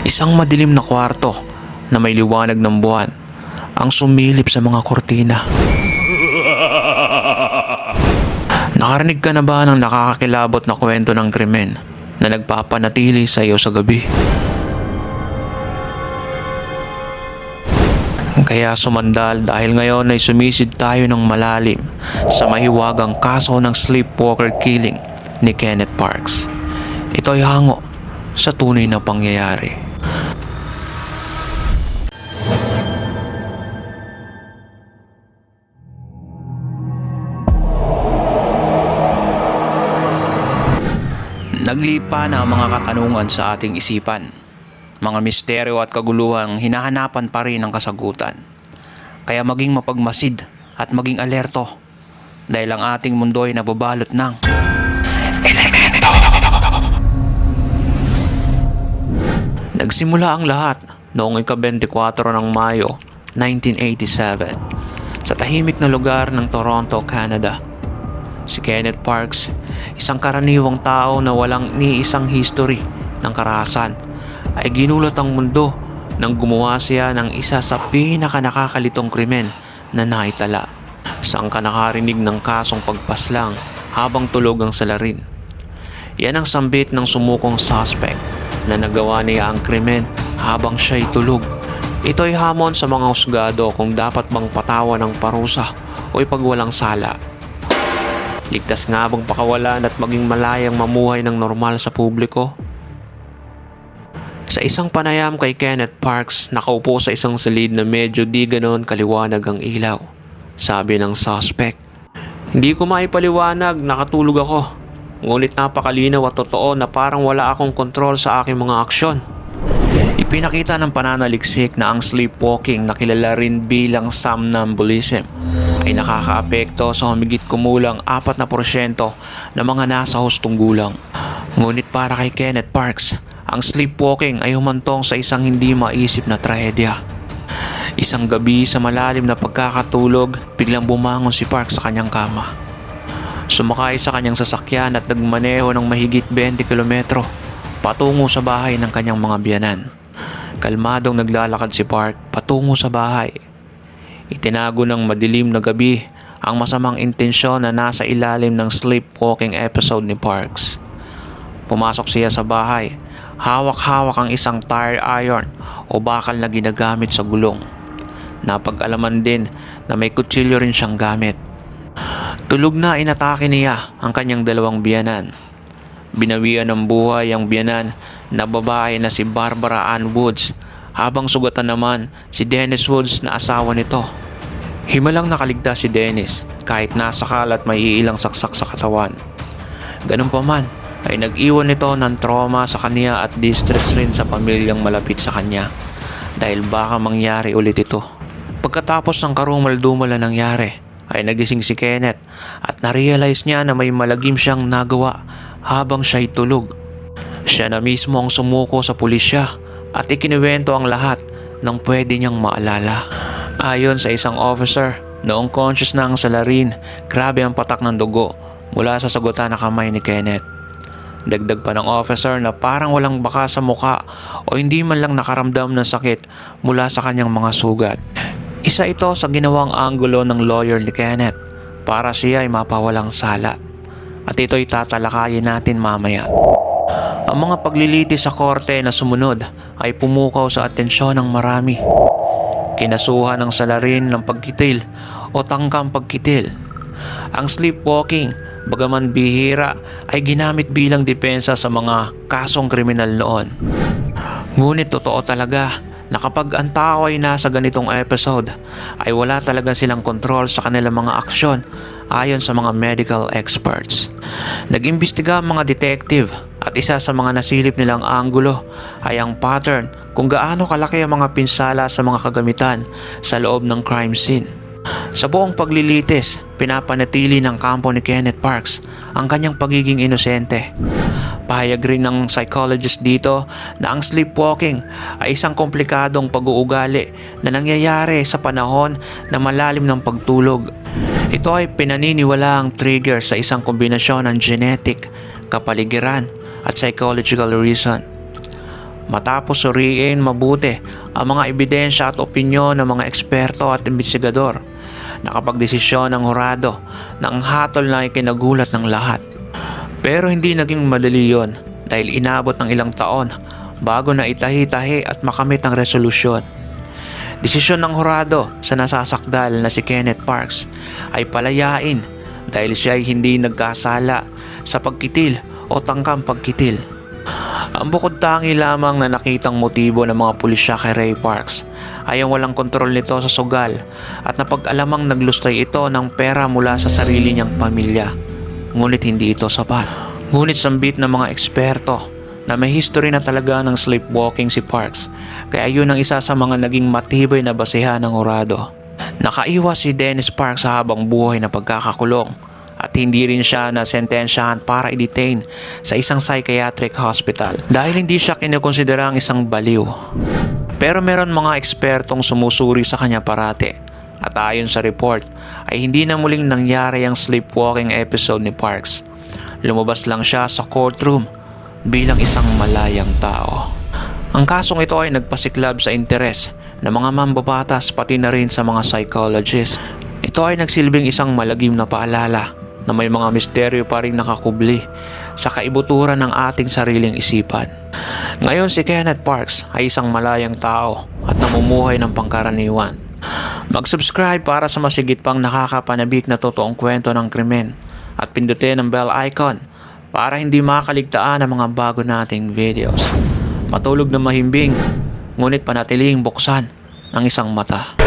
Isang madilim na kwarto na may liwanag ng buwan ang sumilip sa mga kortina. Nakarinig ka na ba ng nakakakilabot na kwento ng krimen na nagpapanatili sa iyo sa gabi? Kaya sumandal dahil ngayon ay sumisid tayo ng malalim sa mahiwagang kaso ng sleepwalker killing ni Kenneth Parks. Ito ay hango sa tunay na pangyayari. Naglipa na ang mga katanungan sa ating isipan. Mga misteryo at kaguluhang hinahanapan pa rin ng kasagutan. Kaya maging mapagmasid at maging alerto dahil ang ating mundo ay nababalot ng elemento. Nagsimula ang lahat noong ika-24 ng Mayo 1987 sa tahimik na lugar ng Toronto, Canada. Si Kenneth Parks, isang karaniwang tao na walang ni isang history ng karahasan, ay ginulat ang mundo nang gumawa siya ng isa sa pinaka-nakakalitong krimen na naitala. Saan ka nakarinig ng kasong pagpaslang habang tulog ang salarin? Yan ang sambit ng sumukong suspect na nagawa niya ang krimen habang siya'y tulog. Ito'y hamon sa mga husgado kung dapat bang patawan ng parusa o ipagwalang sala. Ligtas nga bang pakawalan at maging malayang mamuhay ng normal sa publiko? Sa isang panayam kay Kenneth Parks, nakaupo sa isang silid na medyo di ganon kaliwanag ang ilaw. Sabi ng suspect, "Hindi ko maipaliwanag, nakatulog ako. Ngunit napakalinaw at totoo na parang wala akong kontrol sa aking mga aksyon." Ipinakita ng pananaliksik na ang sleepwalking na kilala rin bilang somnambulism ay nakakaapekto sa humigit kumulang 4% ng mga nasa hustong gulang. Ngunit para kay Kenneth Parks, ang sleepwalking ay humantong sa isang hindi maisip na trahedya. Isang gabi sa malalim na pagkakatulog, biglang bumangon si Parks sa kanyang kama. Sumakay sa kanyang sasakyan at nagmaneho ng mahigit 20 kilometro patungo sa bahay ng kanyang mga biyanan. Kalmadong naglalakad si Park patungo sa bahay. Itinago ng madilim na gabi ang masamang intensyon na nasa ilalim ng sleepwalking episode ni Parks. Pumasok siya sa bahay, hawak-hawak ang isang tire iron o bakal na ginagamit sa gulong. Napag-alaman din na may kutsilyo rin siyang gamit. Tulog na inatake niya ang kanyang dalawang biyanan. Binawian ng buhay ang biyanan na babae na si Barbara Ann Woods, habang sugatan naman si Dennis Woods na asawa nito. Himalang nakaligtas si Dennis kahit nasakal at may iilang saksak sa katawan. Ganun pa man ay nag-iwan nito ng trauma sa kanya at distress rin sa pamilyang malapit sa kanya dahil baka mangyari ulit ito. Pagkatapos ng karumal-dumal na nangyari ay nagising si Kenneth at narealize niya na may malagim siyang nagawa habang siya'y tulog. Siya na mismo ang sumuko sa pulisya at ikinuwento ang lahat ng pwede niyang maalala. Ayon sa isang officer, noong conscious na ang salarin, grabe ang patak ng dugo mula sa sagutan na kamay ni Kenneth. Dagdag pa ng officer na parang walang baka sa muka o hindi man lang nakaramdam ng sakit mula sa kanyang mga sugat. Isa ito sa ginawang anggulo ng lawyer ni Kenneth para siya ay mapawalang sala. At ito'y tatalakayin natin mamaya. Ang mga paglilitis sa korte na sumunod ay pumukaw sa atensyon ng marami. Kinasuhan ng salarin ng pagkitil o tangkang pagkitil. Ang sleepwalking, bagaman bihira, ay ginamit bilang depensa sa mga kasong kriminal noon. Ngunit totoo talaga na kapag ang tao ay nasa ganitong episode, ay wala talaga silang kontrol sa kanilang mga aksyon ayon sa mga medical experts. Nag-imbestiga ang mga detective at isa sa mga nasilip nilang anggulo ay ang pattern kung gaano kalaki ang mga pinsala sa mga kagamitan sa loob ng crime scene. Sa buong paglilitis, pinapanatili ng kampo ni Kenneth Parks ang kanyang pagiging inosente. Pahayag rin ng psychologist dito na ang sleepwalking ay isang komplikadong pag-uugali na nangyayari sa panahon na malalim ng pagtulog. Ito ay pinaniniwalaang trigger sa isang kombinasyon ng genetic, kapaligiran at psychological reason. Matapos suriin mabuti ang mga ebidensya at opinyon ng mga eksperto at investigador, nakapagdesisyon ng hurado na ang hatol na ikinagulat ng lahat. Pero hindi naging madali yon dahil inabot ng ilang taon bago na itahi-tahi at makamit ang resolusyon. Desisyon ng hurado sa nasasakdal na si Kenneth Parks ay palayain dahil siya ay hindi nagkasala sa pagkitil o tangkang pagkitil. Ang bukod tangi lamang na nakitang motibo ng mga pulisya kay Ray Parks ay ang walang kontrol nito sa sugal at napag-alamang naglustay ito ng pera mula sa sarili niyang pamilya. Ngunit hindi ito sapat. Ngunit sambit ng mga eksperto na may history na talaga ng sleepwalking si Parks, kaya yun ang isa sa mga naging matibay na basehan ng hurado. Nakaiwas si Dennis Parks sa habang buhay na pagkakakulong at hindi rin siya nasentensyahan para i-detain sa isang psychiatric hospital dahil hindi siya kinukonsiderang isang baliw. Pero meron mga ekspertong sumusuri sa kanya parati at ayon sa report ay hindi na muling nangyari ang sleepwalking episode ni Parks. Lumabas lang siya sa courtroom bilang isang malayang tao. Ang kasong ito ay nagpasiklab sa interes ng mga mambabatas pati na rin sa mga psychologists. Ito ay nagsilbing isang malagim na paalala na may mga misteryo pa rin nakakubli sa kaibuturan ng ating sariling isipan. Ngayon si Kenneth Parks ay isang malayang tao at namumuhay ng pangkaraniwan. Mag-subscribe para sa masigit pang nakakapanabik na totoong kwento ng krimen at pindutin ang bell icon para hindi makaligtaan ang mga bago nating videos. Matulog na mahimbing, ngunit panatiling buksan ang isang mata.